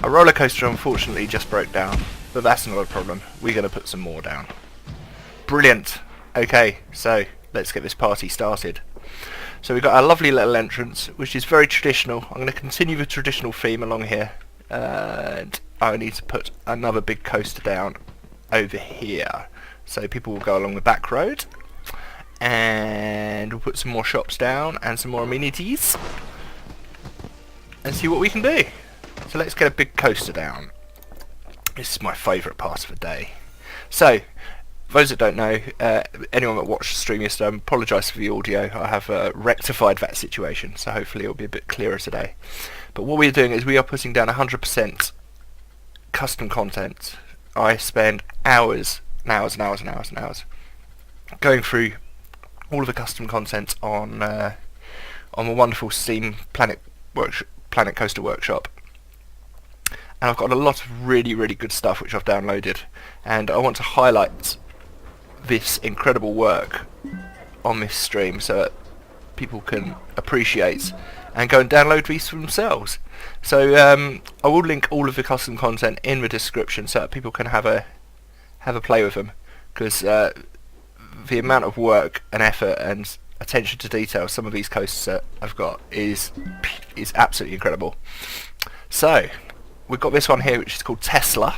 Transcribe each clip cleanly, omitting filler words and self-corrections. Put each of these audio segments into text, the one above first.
A roller coaster unfortunately just broke down, but that's not a problem. We're going to put some more down. Brilliant. Okay, so let's get this party started. So we've got our lovely little entrance, which is very traditional. I'm going to continue the traditional theme along here, and I need to put another big coaster down over here, so people will go along the back road, and we'll put some more shops down and some more amenities and see what we can do. So let's get a big coaster down. This is my favourite part of the day. So those that don't know, anyone that watched the stream yesterday, I apologise for the audio. I have rectified that situation, so hopefully it'll be a bit clearer today. But what we're doing is we are putting down 100% custom content. I spend hours and hours and hours and hours and hours going through all of the custom content on the wonderful Steam Planet Coaster Workshop, and I've got a lot of really good stuff which I've downloaded, and I want to highlight this incredible work on this stream so that people can appreciate and go and download these for themselves. So I will link all of the custom content in the description so that people can have a play with them, because the amount of work and effort and attention to detail some of these coasters I've got is absolutely incredible. So we've got this one here which is called Tesla,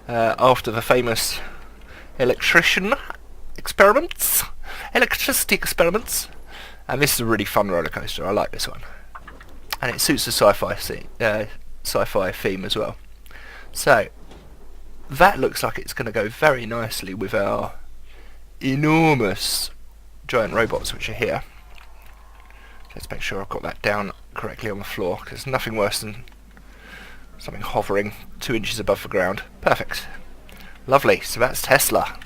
after the famous electricity experiments, and this is a really fun roller coaster. I like this one, and it suits the sci-fi theme as well. So that looks like it's going to go very nicely with our enormous giant robots which are here. Let's make sure I've got that down correctly on the floor, because there's nothing worse than something hovering 2 inches above the ground. Perfect. Lovely. So that's Tesla.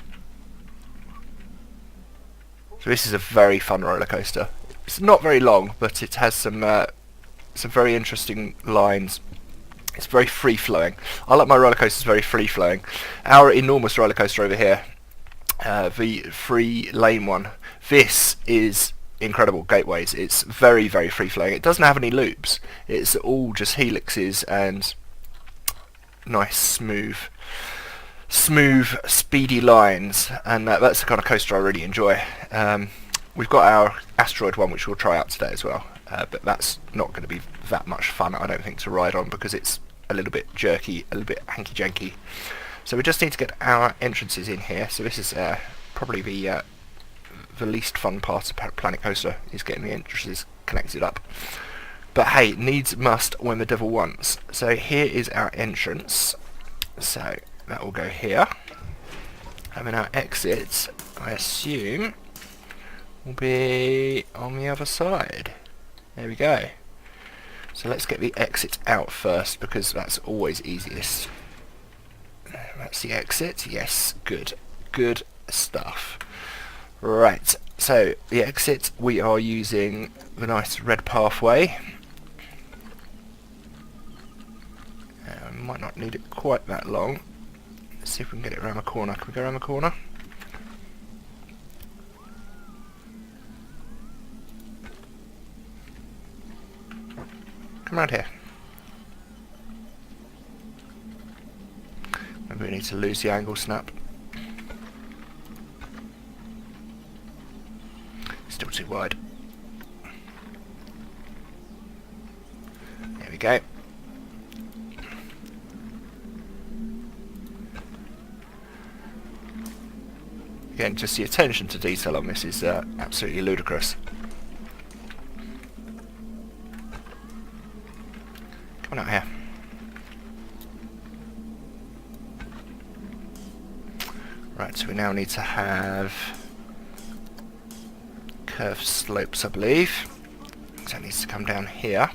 So this is a very fun roller coaster. It's not very long, but it has some very interesting lines. It's very free flowing. I like my roller coasters very free flowing. Our enormous roller coaster over here, the free lane one, this is incredible. Gateways. It's very free flowing. It doesn't have any loops. It's all just helixes and nice smooth speedy lines, and that's the kind of coaster I really enjoy. We've got our asteroid one which we'll try out today as well, but that's not going to be that much fun, I don't think, to ride on, because it's a little bit jerky, a little bit hanky-janky. So we just need to get our entrances in here. So this is probably the least fun part of Planet Coaster, is getting the entrances connected up. But hey, needs must when the devil wants. So here is our entrance. So that will go here. And then our exits, I assume, will be on the other side. There we go. So let's get the exit out first, because that's always easiest. That's the exit. Yes, good stuff. Right, so the exit, we are using the nice red pathway. Might not need it quite that long. Let's see if we can get it around the corner. Can we go around the corner? Come around here. Maybe we need to lose the angle snap. Still too wide. There we go. Again, just the attention to detail on this is absolutely ludicrous. Come on out here. Right, so we now need to have curved slopes, I believe. So it needs to come down here.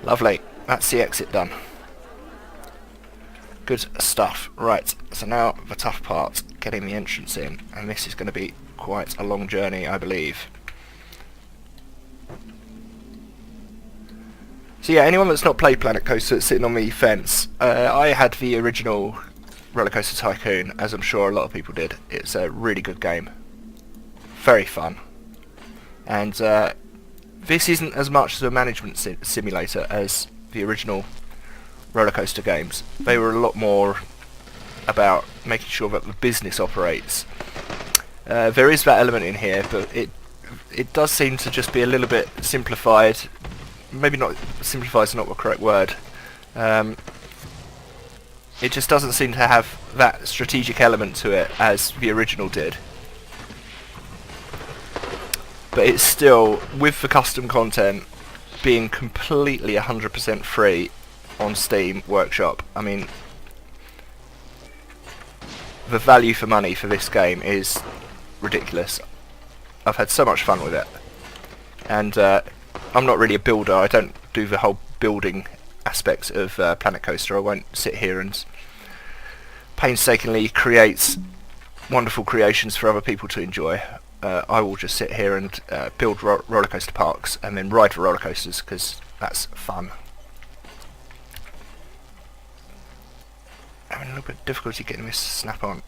Lovely, that's the exit done. Good stuff. Right, so now the tough part, getting the entrance in, and this is going to be quite a long journey, I believe. So yeah, anyone that's not played Planet Coaster that's sitting on the fence, I had the original Roller Coaster Tycoon, as I'm sure a lot of people did. It's a really good game. Very fun. And this isn't as much of a management simulator as the original roller coaster games. They were a lot more about making sure that the business operates. There is that element in here, but it does seem to just be a little bit simplified. Maybe not simplified is not the correct word. It just doesn't seem to have that strategic element to it as the original did. But it's still, with the custom content being completely 100% free on Steam Workshop, I mean, the value for money for this game is ridiculous. I've had so much fun with it. And I'm not really a builder. I don't do the whole building aspects of Planet Coaster. I won't sit here and painstakingly create wonderful creations for other people to enjoy. I will just sit here and build roller coaster parks and then ride the roller coasters, because that's fun. Having a little bit of difficulty getting this snap on.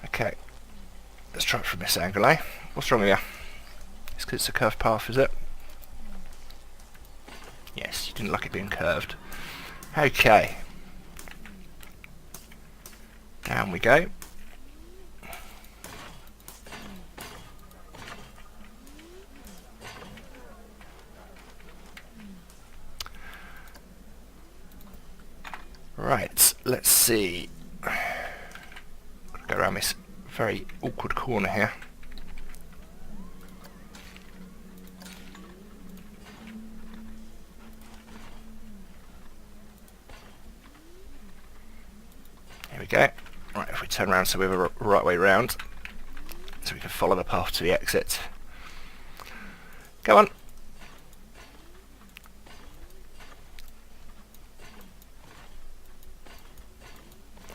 Okay, let's try it from this angle, eh? What's wrong with you? It's because it's a curved path, is it? Yes, you didn't like it being curved. Okay. Down we go. Right, let's see. Gotta go around this very awkward corner here. Here we go. Right, if we turn around so we're the right way round, so we can follow the path to the exit. Come on.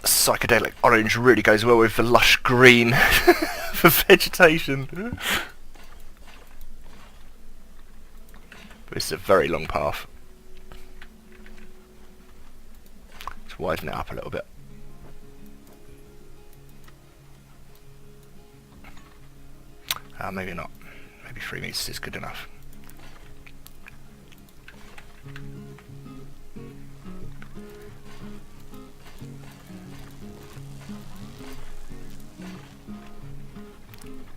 Psychedelic orange really goes well with the lush green for vegetation. This is a very long path. Let's widen it up a little bit. Maybe not. Maybe 3 meters is good enough.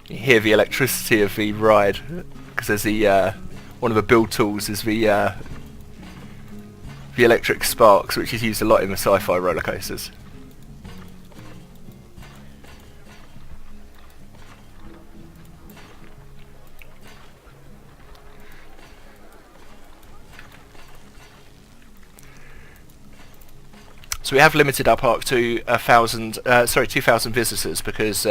You hear the electricity of the ride, because there's the one of the build tools is the electric sparks, which is used a lot in the sci-fi roller coasters. So we have limited our park to 2,000 visitors, because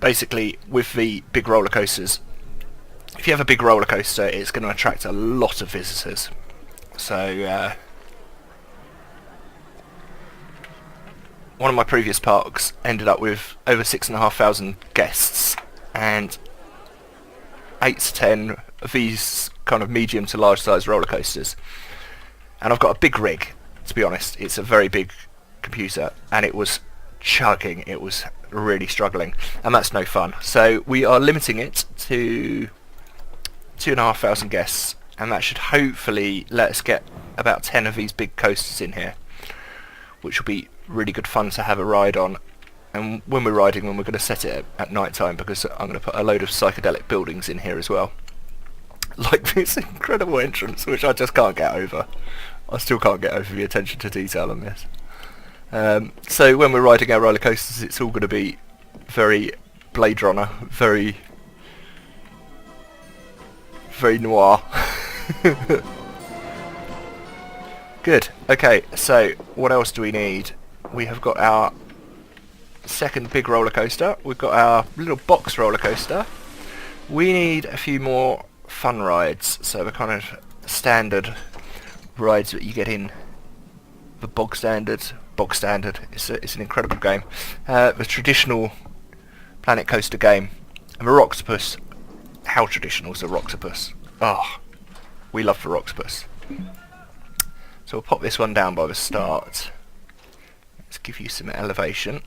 basically with the big roller coasters, if you have a big roller coaster, it's going to attract a lot of visitors. So one of my previous parks ended up with over 6,500 guests and 8 to 10 of these kind of medium to large size roller coasters. And I've got a big rig, to be honest. It's a very big computer, and it was chugging. It was really struggling, and that's no fun. So we are limiting it to 2,500 guests, and that should hopefully let us get about 10 of these big coasters in here, which will be really good fun to have a ride on. And when we're riding them, we're going to set it at night time, because I'm going to put a load of psychedelic buildings in here as well. Like this incredible entrance, which I just can't get over. I still can't get over the attention to detail on this. So when we're riding our roller coasters, it's all going to be very Blade Runner, very noir. Good. Okay, so what else do we need? We have got our second big roller coaster. We've got our little box roller coaster. We need a few more fun rides, so the kind of standard rides that you get in the bog standard bog standard. It's an incredible game. The traditional Planet Coaster game. And the Roxopus. How traditional is the Roxopus? Oh, we love the Roxopus. So we'll pop this one down by the start. Let's give you some elevation.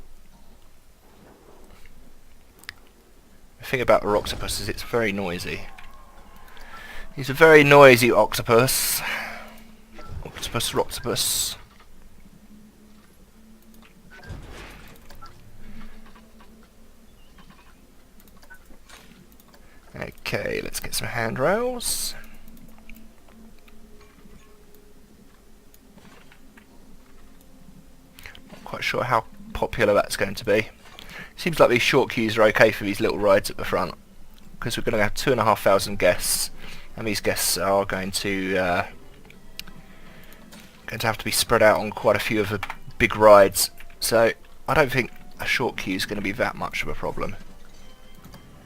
The thing about the Roxopus is it's very noisy. He's a very noisy octopus. Octopus, Roxopus. Okay, let's get some handrails. Not quite sure how popular that's going to be. Seems like these short queues are okay for these little rides at the front, because we're going to have 2,500 guests, and these guests are going to have to be spread out on quite a few of the big rides. So I don't think a short queue is going to be that much of a problem.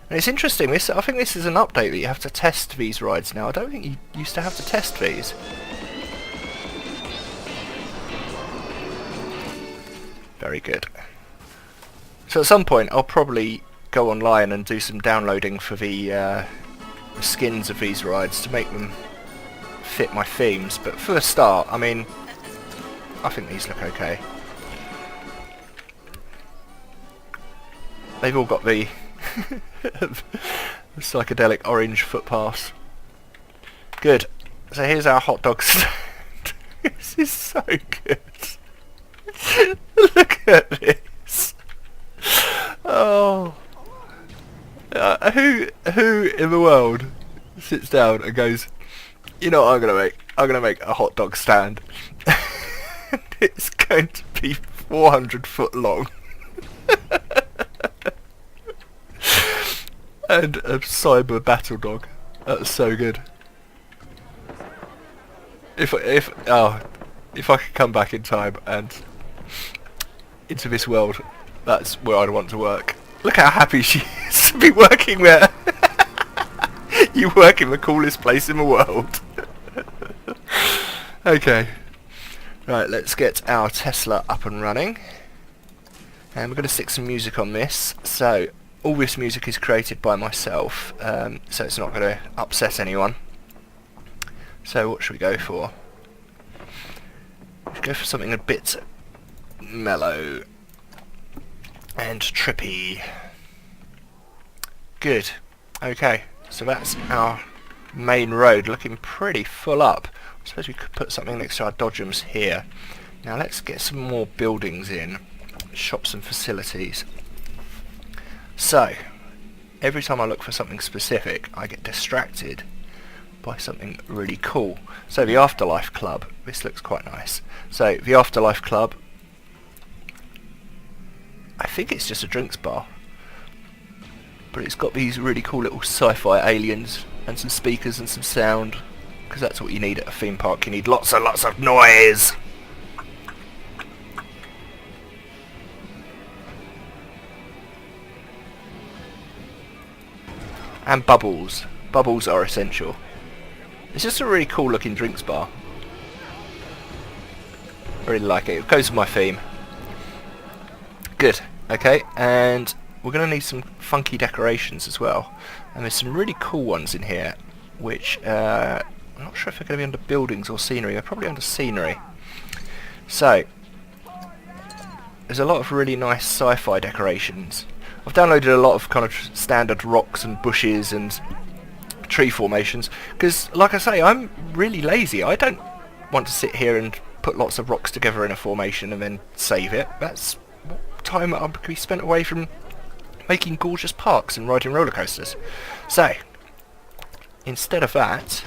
And it's interesting. I think this is an update that you have to test these rides now. I don't think you used to have to test these. Very good. So at some point I'll probably go online and do some downloading for the skins of these rides to make them fit my themes. But for a start, I mean, I think these look okay. They've all got the psychedelic orange footpaths. Good. So here's our hot dog stand. This is so good. Look at this. Oh, who in the world sits down and goes, you know what I'm gonna make? I'm gonna make a hot dog stand. And it's going to be 400 foot long. And a cyber battle dog. That's so good. If I could come back in time and into this world, that's where I'd want to work. Look how happy she is to be working there. You work in the coolest place in the world. Okay. Right, let's get our Tesla up and running. And we're going to stick some music on this. So, all this music is created by myself, so it's not going to upset anyone. So what should we go for? Go for something a bit mellow and trippy. Good. Okay, so that's our main road, looking pretty full up. I suppose we could put something next to our dodgems here. Now let's get some more buildings in, shops and facilities. So, every time I look for something specific, I get distracted by something really cool. So the Afterlife Club, this looks quite nice. So the Afterlife Club, I think it's just a drinks bar, but it's got these really cool little sci-fi aliens and some speakers and some sound, because that's what you need at a theme park. You need lots and lots of noise. And bubbles. Bubbles are essential. It's just a really cool looking drinks bar. I really like it. It goes with my theme. Good. Okay, and we're going to need some funky decorations as well. And there's some really cool ones in here, which I'm not sure if they're going to be under buildings or scenery. They're probably under scenery. So, there's a lot of really nice sci-fi decorations. I've downloaded a lot of kind of standard rocks and bushes and tree formations, because like I say, I'm really lazy. I don't want to sit here and put lots of rocks together in a formation and then save it. That's time that could be spent away from making gorgeous parks and riding roller coasters. So instead of that,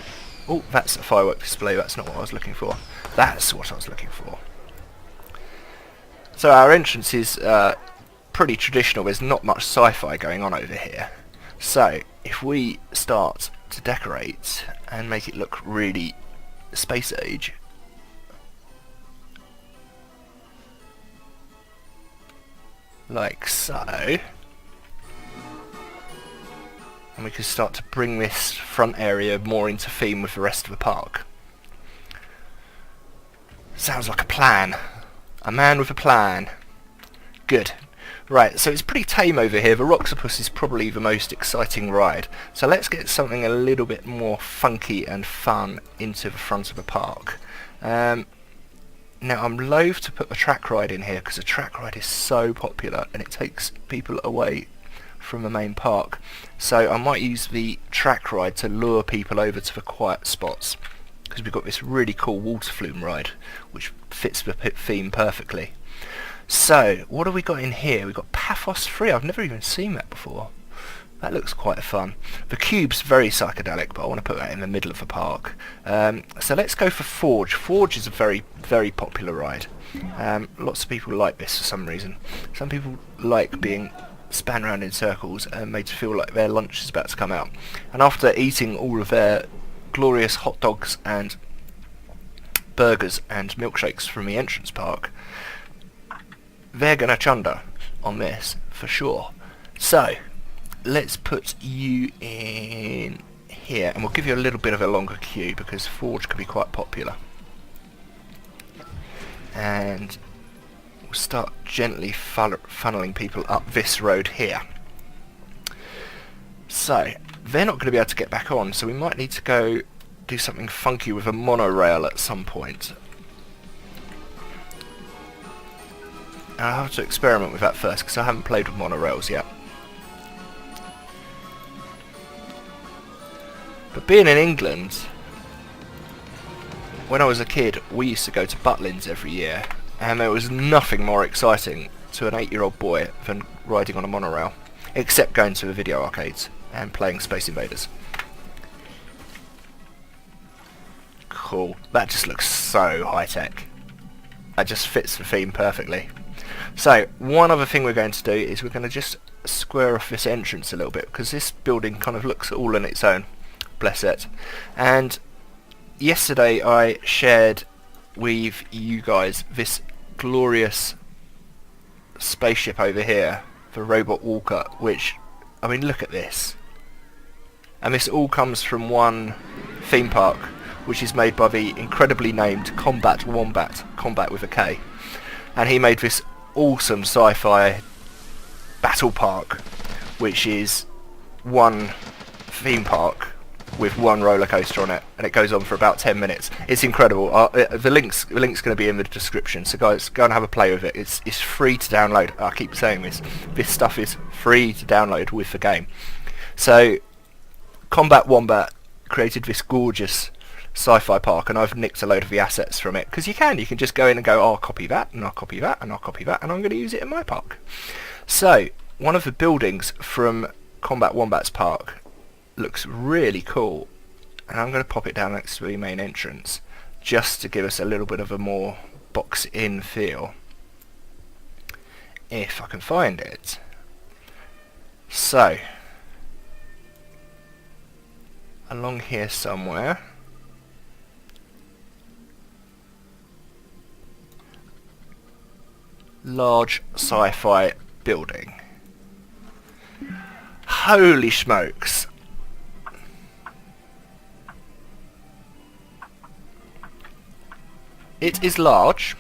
oh, that's a firework display. That's not what I was looking for. That's what I was looking for. So our entrance is pretty traditional. There's not much sci-fi going on over here. So if we start to decorate and make it look really space age, like so, and we can start to bring this front area more into theme with the rest of the park. Sounds like a plan. A man with a plan. Good. Right, so it's pretty tame over here. The Roxopus is probably the most exciting ride. So let's get something a little bit more funky and fun into the front of the park. Now I'm loath to put a track ride in here because a track ride is so popular and it takes people away from the main park. So I might use the track ride to lure people over to the quiet spots, because we've got this really cool water flume ride which fits the theme perfectly. So, what have we got in here? We've got Paphos 3. I've never even seen that before. That looks quite fun. The cube's very psychedelic, but I want to put that in the middle of the park. So let's go for Forge. Forge is a very, very popular ride. Lots of people like this for some reason. Some people like being spun around in circles and made to feel like their lunch is about to come out. And after eating all of their glorious hot dogs and burgers and milkshakes from the entrance park, they're gonna chunder on this for sure. So let's put you in here, and we'll give you a little bit of a longer queue because Forge can be quite popular. And we'll start gently funneling people up this road here. So they're not going to be able to get back on, so we might need to go do something funky with a monorail at some point. I'll have to experiment with that first because I haven't played with monorails yet. But being in England, when I was a kid, we used to go to Butlins every year, and there was nothing more exciting to an 8-year-old boy than riding on a monorail, except going to the video arcades and playing Space Invaders. Cool. That just looks so high-tech. That just fits the theme perfectly. So, one other thing we're going to do is we're going to just square off this entrance a little bit, because this building kind of looks all on its own. Bless it. And yesterday I shared with you guys this glorious spaceship over here, the Robot Walker, which, I mean, look at this. And this all comes from one theme park, which is made by the incredibly named Kombat Wombat, Combat with a K. And he made this awesome sci-fi battle park, which is one theme park with one roller coaster on it, and it goes on for about 10 minutes. It's incredible. The link's going to be in the description, so guys, go and have a play with it. It's free to download. I keep saying this. This stuff is free to download with the game. So, Kombat Wombat created this gorgeous sci-fi park, and I've nicked a load of the assets from it, because you can just go in and go, oh, I'll copy that, and I'll copy that, and I'll copy that, and I'm going to use it in my park. So, one of the buildings from Kombat Wombat's park looks really cool, and I'm going to pop it down next to the main entrance, just to give us a little bit of a more box-in feel, if I can find it. So, along here somewhere, large sci-fi building. Holy smokes. It is large,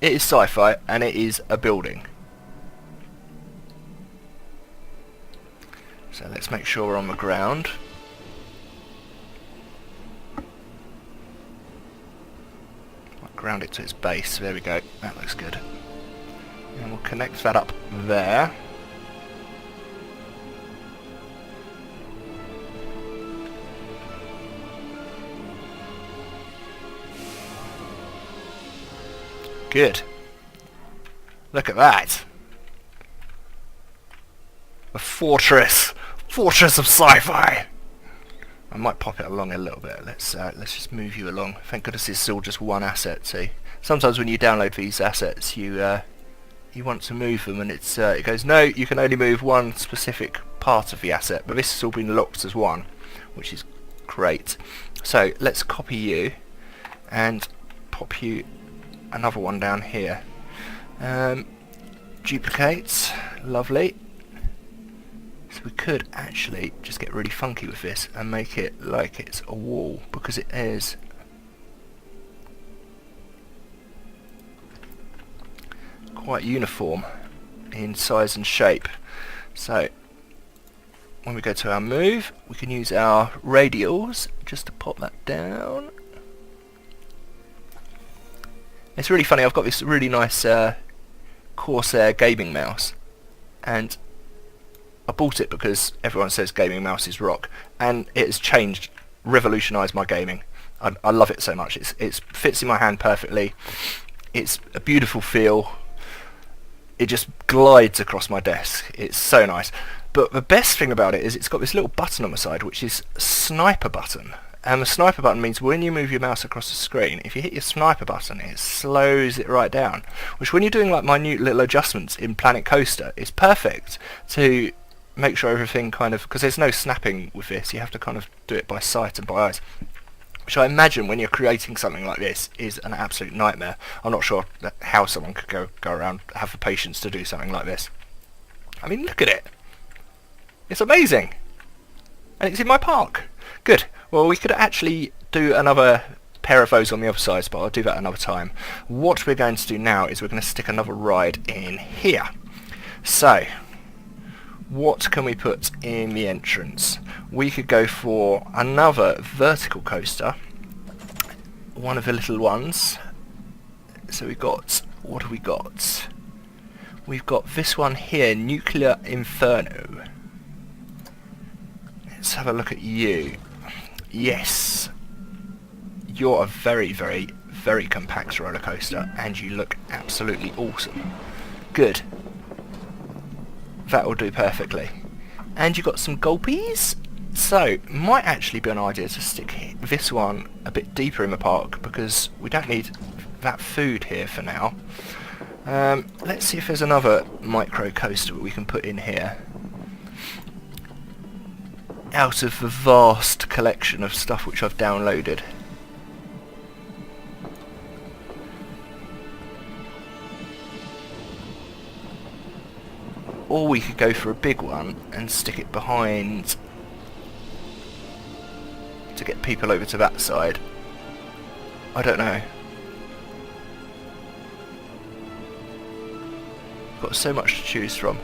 it is sci-fi, and it is a building. So let's make sure we're on the ground. Ground it to its base. There we go. That looks good. And we'll connect that up there. Good. Look at that. A fortress. Fortress of sci-fi. I might pop it along a little bit. Let's just move you along. Thank goodness it's still just one asset. See, sometimes when you download these assets, you want to move them, and it goes, no, you can only move one specific part of the asset. But this has all been locked as one, which is great. So let's copy you and pop you another one down here. Duplicate, lovely. So we could actually just get really funky with this and make it like it's a wall, because it is. quite uniform in size and shape. So when we go to our move, we can use our radials just to pop that down. It's really funny, I've got this really nice Corsair gaming mouse, and I bought it because everyone says gaming mouse is rock, and it has changed, revolutionised my gaming. I love it so much. It fits in my hand perfectly. It's a beautiful feel. It just glides across my desk. It's so nice. But the best thing about it is it's got this little button on the side, which is sniper button. And the sniper button means when you move your mouse across the screen, if you hit your sniper button, it slows it right down. Which when you're doing like minute little adjustments in Planet Coaster, it's perfect to make sure everything kind of, because there's no snapping with this, you have to kind of do it by sight and by eyes. Which I imagine when you're creating something like this is an absolute nightmare. I'm not sure how someone could go around, have the patience to do something like this. I mean, look at it. It's amazing. And it's in my park. Good. Well, we could actually do another pair of those on the other side, but I'll do that another time. What we're going to do now is we're going to stick another ride in here. So, what can we put in the entrance? We could go for another vertical coaster, one of the little ones. So we've got, what have we got? We've got this one here, Nuclear Inferno. Let's have a look at you. Yes, you're a very, very, very compact roller coaster, and you look absolutely awesome. Good. That will do perfectly. And you've got some gulpies, so might actually be an idea to stick this one a bit deeper in the park because we don't need that food here for now. Let's see if there's another micro coaster we can put in here out of the vast collection of stuff which I've downloaded. Or we could go for a big one and stick it behind to get people over to that side. I don't know. Got so much to choose from.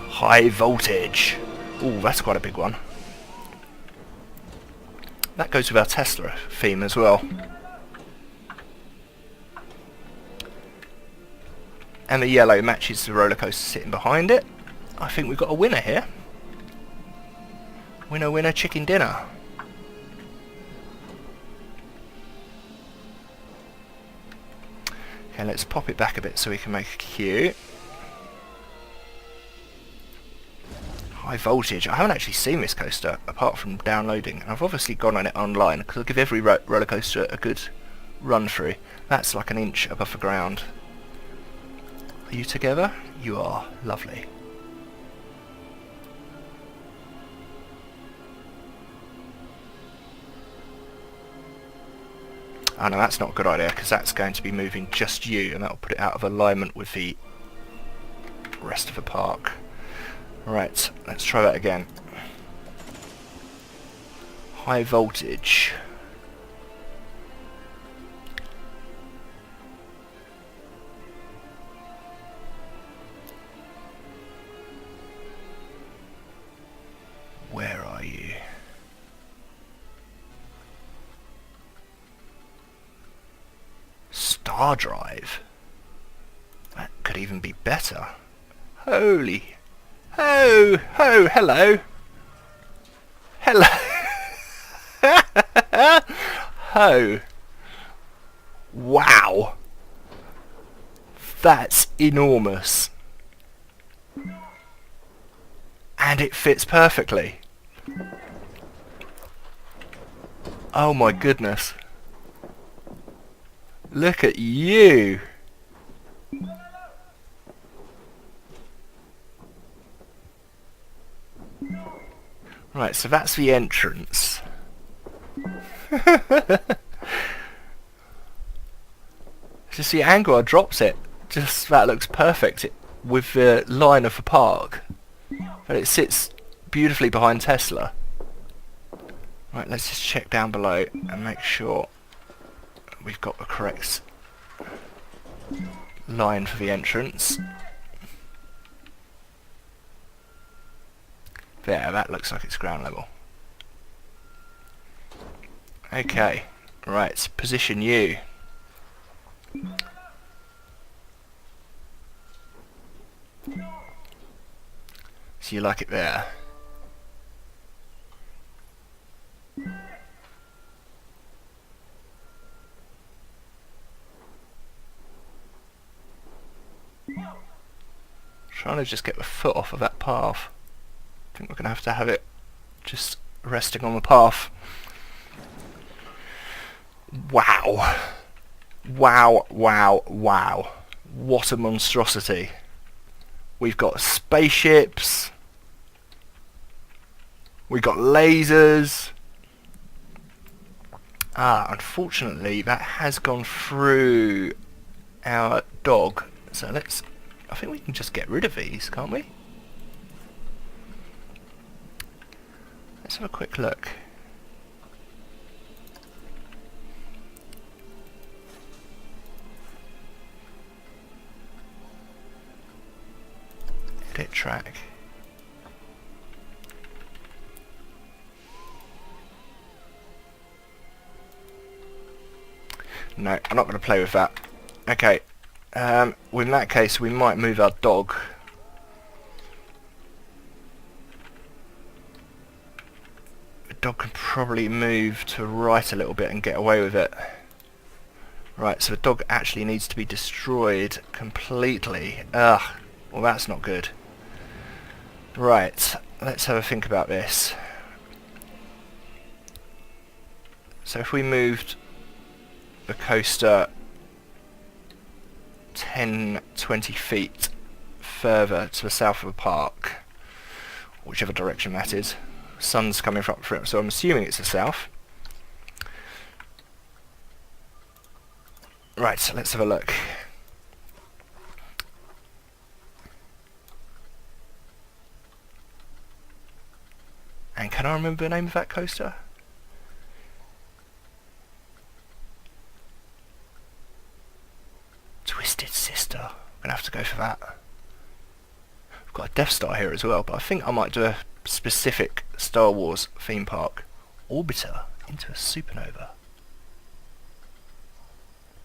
High voltage. Ooh, that's quite a big one. That goes with our Tesla theme as well. And the yellow matches the roller coaster sitting behind it. I think we've got a winner here. Winner, winner, chicken dinner. Okay, let's pop it back a bit so we can make a queue. High voltage. I haven't actually seen this coaster apart from downloading, and I've obviously gone on it online because I'll give every roller coaster a good run through. That's like an inch above the ground. Are you together? You are. Lovely. Oh no, that's not a good idea because that's going to be moving just you, and that'll put it out of alignment with the rest of the park. Right, let's try that again. High voltage. Where are you? Star Drive. That could even be better. Holy. Oh, oh, hello. Hello. Oh. Wow. That's enormous. And it fits perfectly. Oh my goodness. Look at you. Right, so that's the entrance. Just the angle I drops it. Just that looks perfect with the line of the park. But it sits beautifully behind Tesla. Right, let's just check down below and make sure we've got the correct line for the entrance. There, that looks like it's ground level. Okay, right, position you. So you like it there? Trying to just get the foot off of that path. I think we're going to have it just resting on the path. Wow. Wow, wow, wow. What a monstrosity. We've got spaceships. We've got lasers. Unfortunately that has gone through our dog. So I think we can just get rid of these, can't we? Let's have a quick look. Edit track. No, I'm not going to play with that. Okay. Well, in that case, we might move our dog. The dog can probably move to right a little bit and get away with it. Right, so the dog actually needs to be destroyed completely. Ugh, well that's not good. Right, let's have a think about this. So if we moved the coaster 10-20 feet further to the south of the park, whichever direction that is. Sun's coming from it, so I'm assuming it's the south. Right, so let's have a look. And can I remember the name of that coaster? Twisted Sister. I'm gonna have to go for that. We've got a Death Star here as well, but I think I might do a specific Star Wars theme park. Orbiter into a supernova.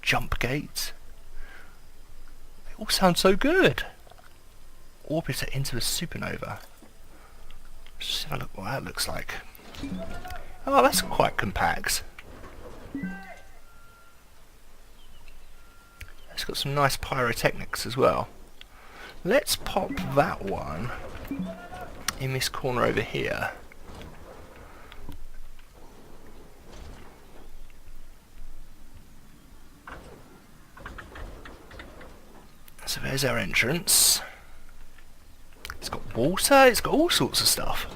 Jump gate. They all sound so good. Orbiter into a supernova. Let's just have a look what that looks like. Oh, that's quite compact. It's got some nice pyrotechnics as well. Let's pop that one in this corner over here. So there's our entrance. It's got water, it's got all sorts of stuff.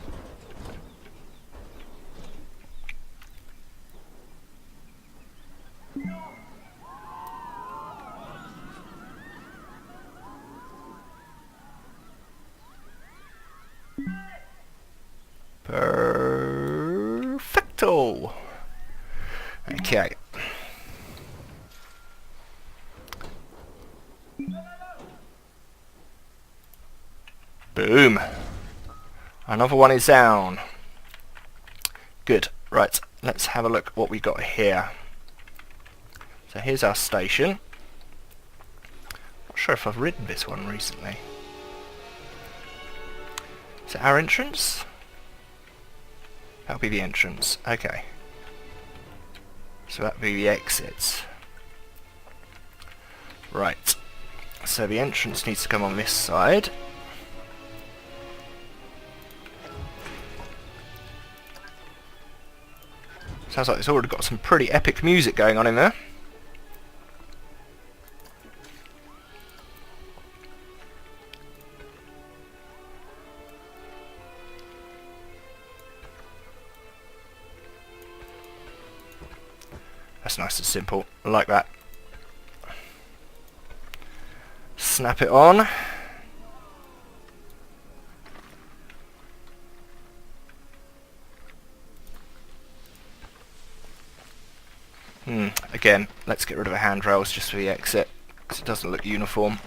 Perfecto. Okay. Boom. Another one is down. Good. Right, let's have a look what we got here. So here's our station. Not sure if I've ridden this one recently. Is it our entrance? That'll be the entrance. Okay. So that'll be the exit. Right. So the entrance needs to come on this side. Sounds like it's already got some pretty epic music going on in there. That's nice and simple. I like that. Snap it on. Again, let's get rid of the handrails just for the exit, because it doesn't look uniform.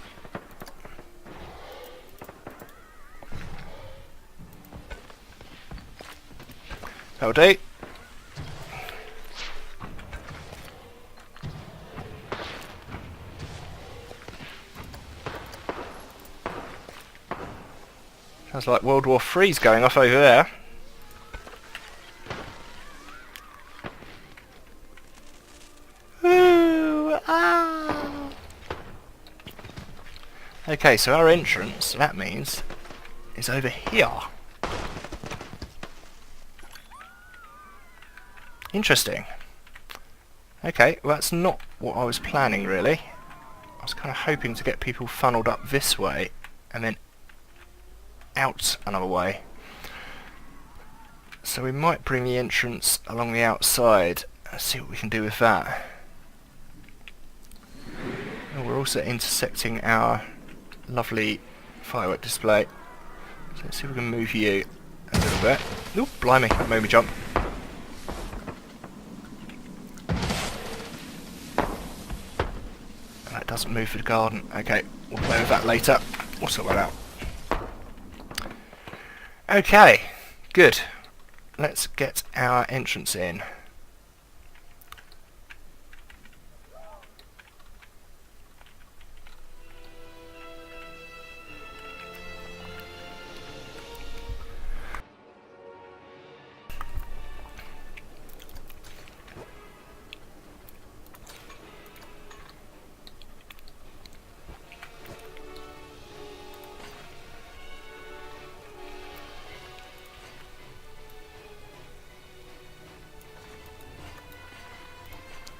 That'll do. Sounds like World War III's going off over there. Ooh, ah. Okay, so our entrance, that means, is over here. Interesting. Okay, well that's not what I was planning really. I was kind of hoping to get people funneled up this way and then out another way. So we might bring the entrance along the outside and see what we can do with that. And we're also intersecting our lovely firework display. So let's see if we can move you a little bit. Oop, blimey, that made me jump. That doesn't move for the garden. Okay, we'll play with that later. We'll sort that out. Okay, good. Let's get our entrance in.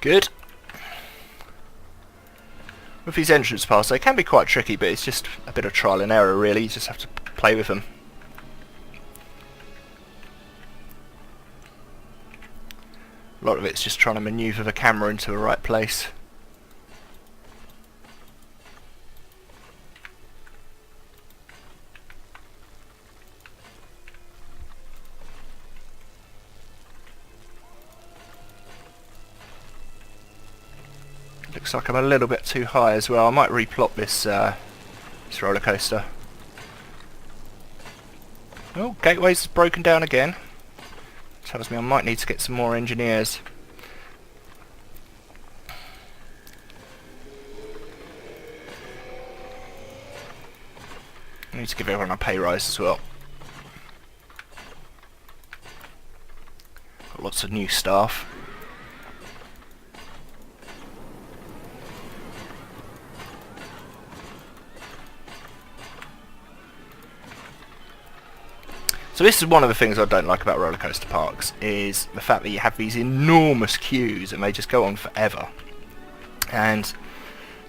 Good. With these entrance paths, they can be quite tricky, but it's just a bit of trial and error really. You just have to play with them. A lot of it's just trying to manoeuvre the camera into the right place. Looks like I'm a little bit too high as well. I might replot this this roller coaster. Oh, gateway's broken down again. Tells me I might need to get some more engineers. I need to give everyone a pay rise as well. Got lots of new staff. So this is one of the things I don't like about roller coaster parks, is the fact that you have these enormous queues and they just go on forever. And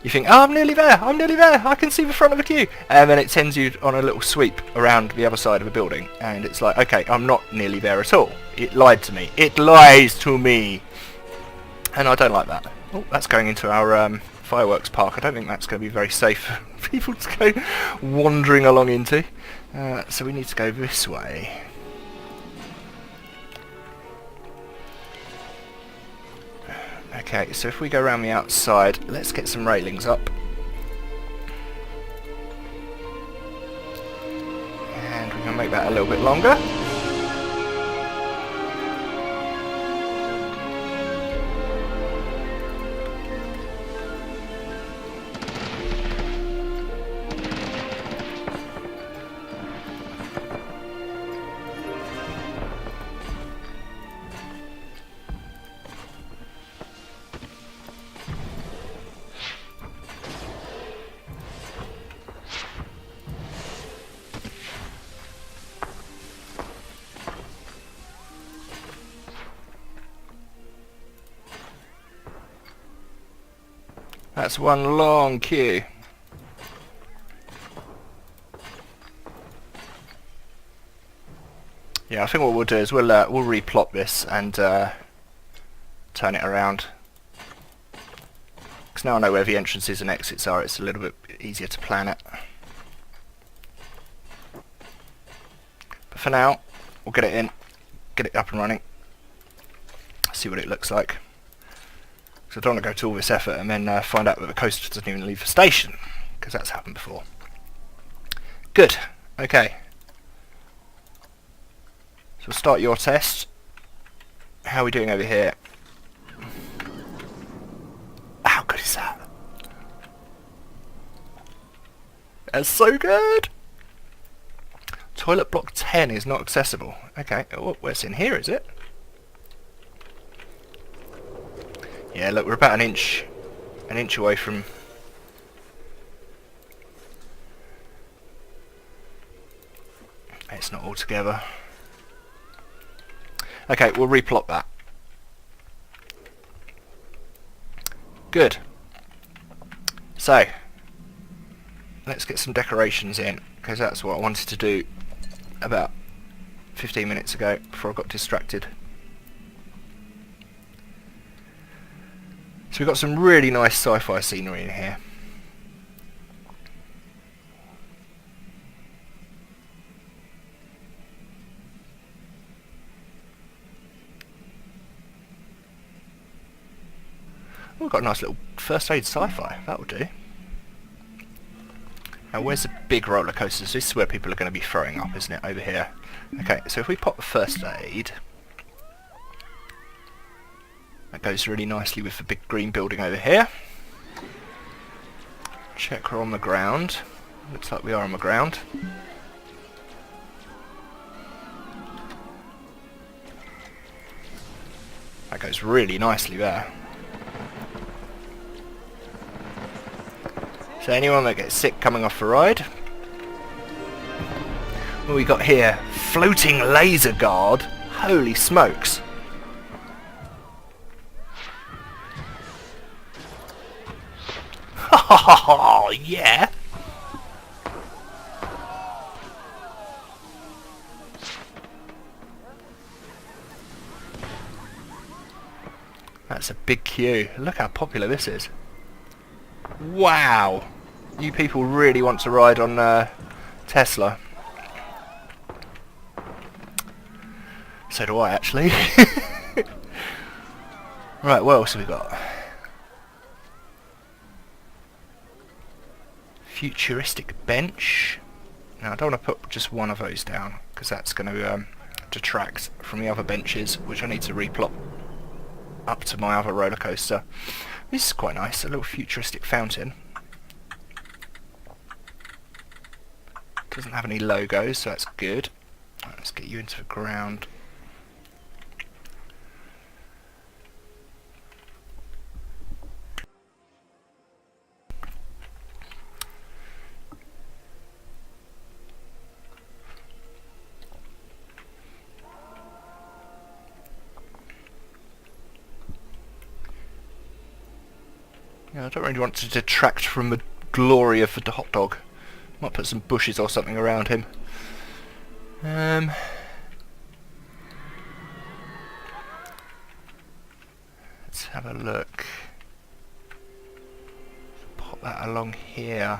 you think, oh, I'm nearly there, I can see the front of the queue. And then it sends you on a little sweep around the other side of the building. And it's like, okay, I'm not nearly there at all. It lied to me. It lies to me. And I don't like that. Oh, that's going into our fireworks park. I don't think that's going to be very safe for people to go wandering along into. So we need to go this way. Okay, so if we go around the outside, let's get some railings up. And we can make that a little bit longer. That's one long queue. Yeah, I think what we'll do is we'll replot this and turn it around. Because now I know where the entrances and exits are, it's a little bit easier to plan it. But for now, we'll get it in, get it up and running, see what it looks like. So I don't want to go to all this effort and then find out that the coaster doesn't even leave the station, because that's happened before. Good. Okay. So we'll start your test. How are we doing over here? How good is that? That's so good! Toilet block 10 is not accessible. Okay, oh, where's in here, is it? Yeah, look, we're about an inch away from... It's not all together. Okay, we'll replot that. Good. So, let's get some decorations in, because that's what I wanted to do about 15 minutes ago before I got distracted. So we've got some really nice sci-fi scenery in here. Oh, we've got a nice little first aid sci-fi, that will do. Now where's the big roller coasters? This is where people are going to be throwing up, isn't it? Over here. Okay, so if we pop the first aid, that goes really nicely with the big green building over here. Check we're on the ground. Looks like we are on the ground. That goes really nicely there. So anyone that gets sick coming off the ride. What we got here? Floating Laserguard. Holy smokes. Oh yeah. That's a big queue. Look how popular this is. Wow. You people really want to ride on Tesla. So do I, actually. Right, what else have we got? Futuristic bench. Now I don't want to put just one of those down, because that's going to detract from the other benches, which I need to replot up to my other roller coaster. This is quite nice, a little futuristic fountain. Doesn't have any logos, so that's good. Right, let's get you into the ground. Yeah, I don't really want to detract from the glory of the hot dog. Might put some bushes or something around him. Let's have a look. Pop that along here.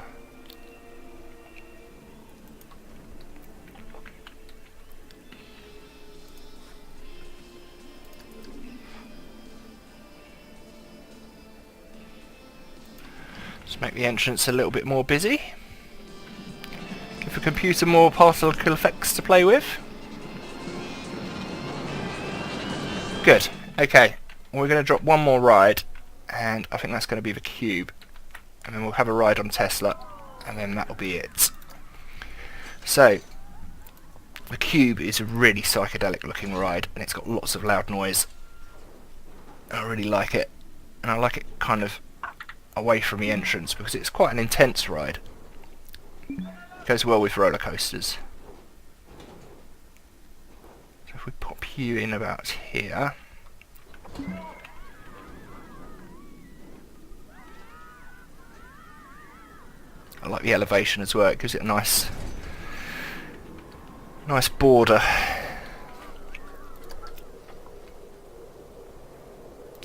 Just make the entrance a little bit more busy. Give the computer more particle effects to play with. Good. Okay. We're going to drop one more ride, and I think that's going to be the cube. And then we'll have a ride on Tesla, and then that'll be it. So, the cube is a really psychedelic looking ride, and it's got lots of loud noise. I really like it, and I like it kind of away from the entrance because it's quite an intense ride. It goes well with roller coasters. So if we pop you in about here. I like the elevation as well, it gives it a nice border.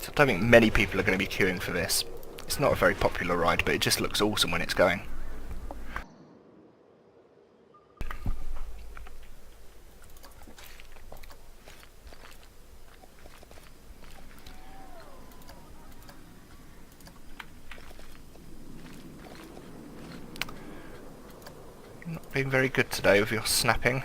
So I don't think many people are going to be queuing for this. It's not a very popular ride, but it just looks awesome when it's going. Being very good today with your snapping.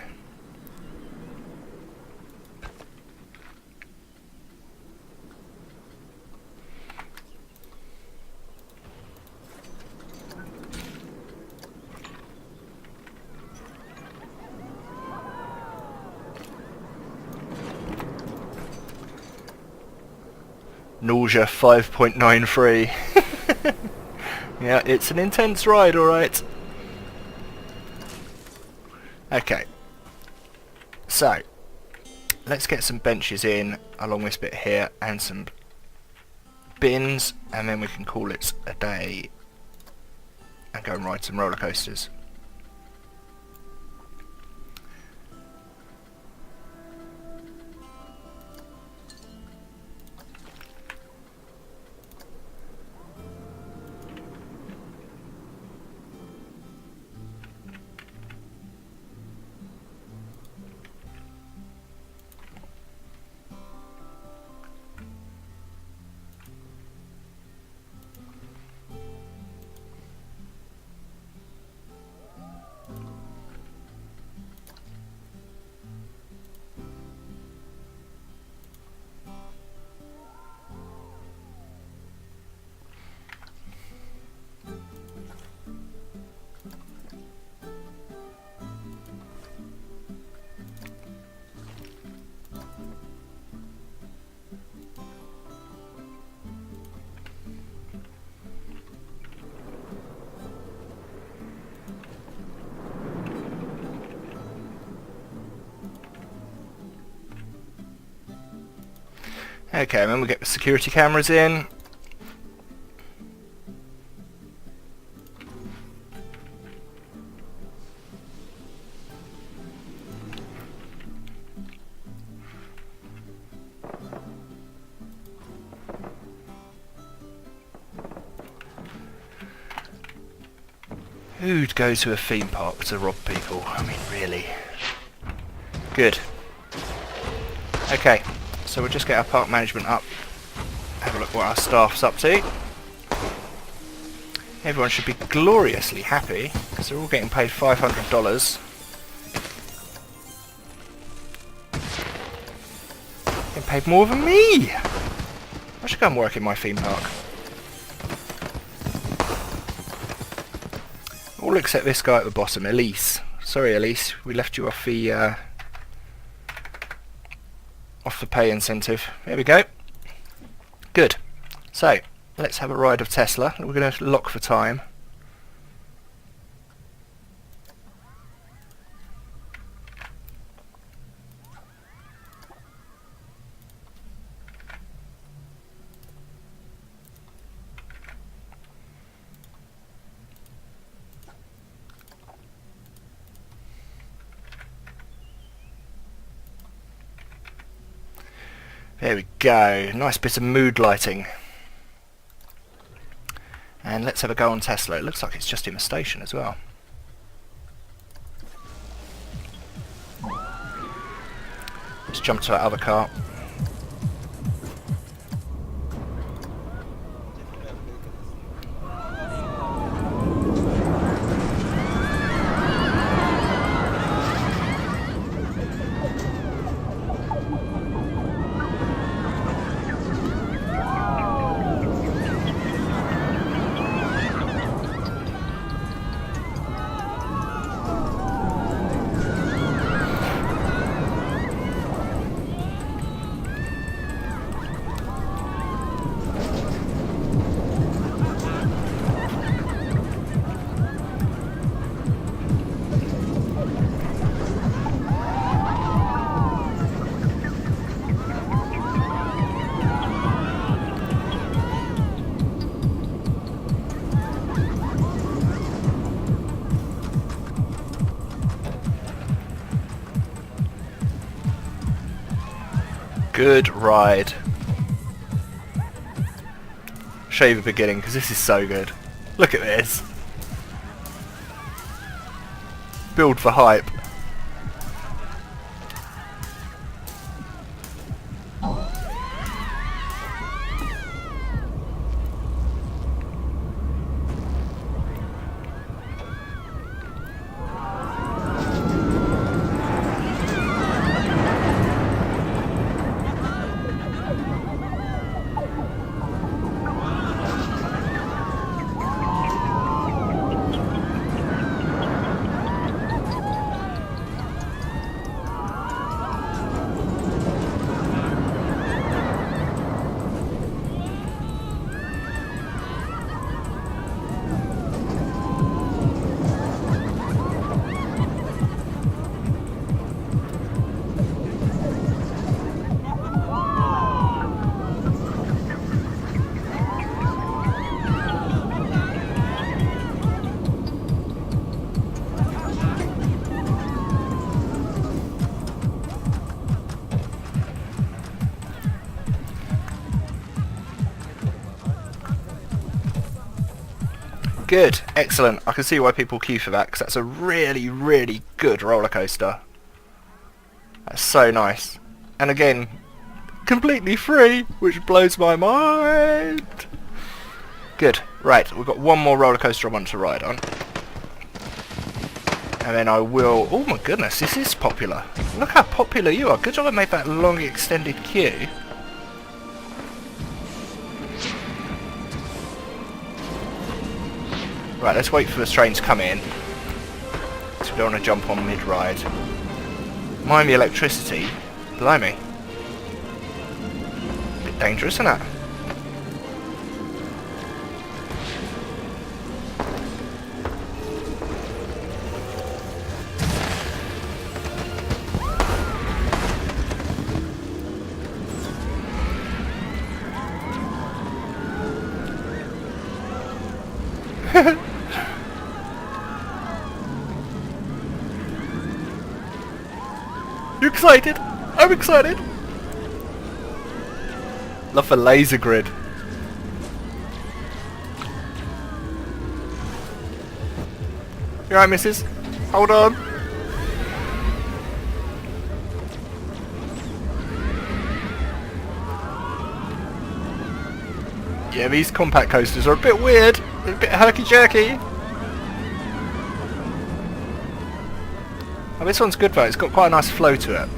Nausea 5.93. Yeah, it's an intense ride, alright. Okay. So, let's get some benches in along this bit here and some bins, and then we can call it a day and go and ride some roller coasters. Okay, and then we get the security cameras in. Who'd go to a theme park to rob people? I mean, really. Good. Okay. So we'll just get our park management up, have a look what our staff's up to. Everyone should be gloriously happy, because they're all getting paid $500. Getting paid more than me! I should go and work in my theme park. All except this guy at the bottom, Elise. Sorry Elise, we left you off the pay incentive. There we go. Good. So, let's have a ride of Tesla. We're going to lock for time. There we go, nice bit of mood lighting. And let's have a go on Tesla. It looks like it's just in the station as well. Let's jump to our other car. Good ride. Show you the beginning because this is so good. Look at this. Build for hype. Good, excellent. I can see why people queue for that, because that's a really, really good roller coaster. That's so nice. And again, completely free, which blows my mind. Good. Right, we've got one more roller coaster I want to ride on. And then I will... Oh my goodness, this is popular. Look how popular you are. Good job I made that long extended queue. Right, let's wait for the train to come in. So we don't want to jump on mid-ride. Mind the electricity. Blimey. Bit dangerous, isn't it? You excited? I'm excited! Love the Laserguard. You alright, missus? Hold on. Yeah, these compact coasters are a bit weird. They're a bit herky-jerky. Oh, this one's good though, it's got quite a nice flow to it.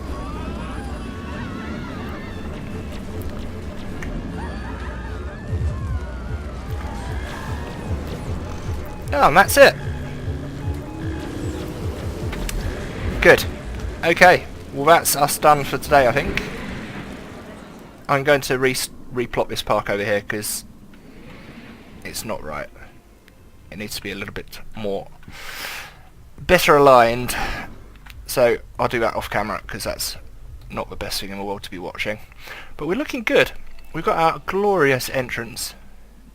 Oh, and that's it. Good. Okay, well that's us done for today, I think. I'm going to replot this park over here because it's not right. It needs to be a little bit more better aligned. So I'll do that off camera because that's not the best thing in the world to be watching. But we're looking good. We've got our glorious entrance,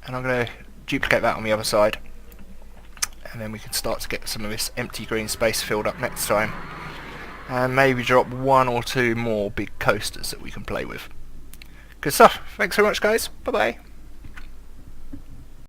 and I'm going to duplicate that on the other side, and then we can start to get some of this empty green space filled up next time, and maybe drop one or two more big coasters that we can play with. Good stuff. Thanks so much, guys. Bye bye.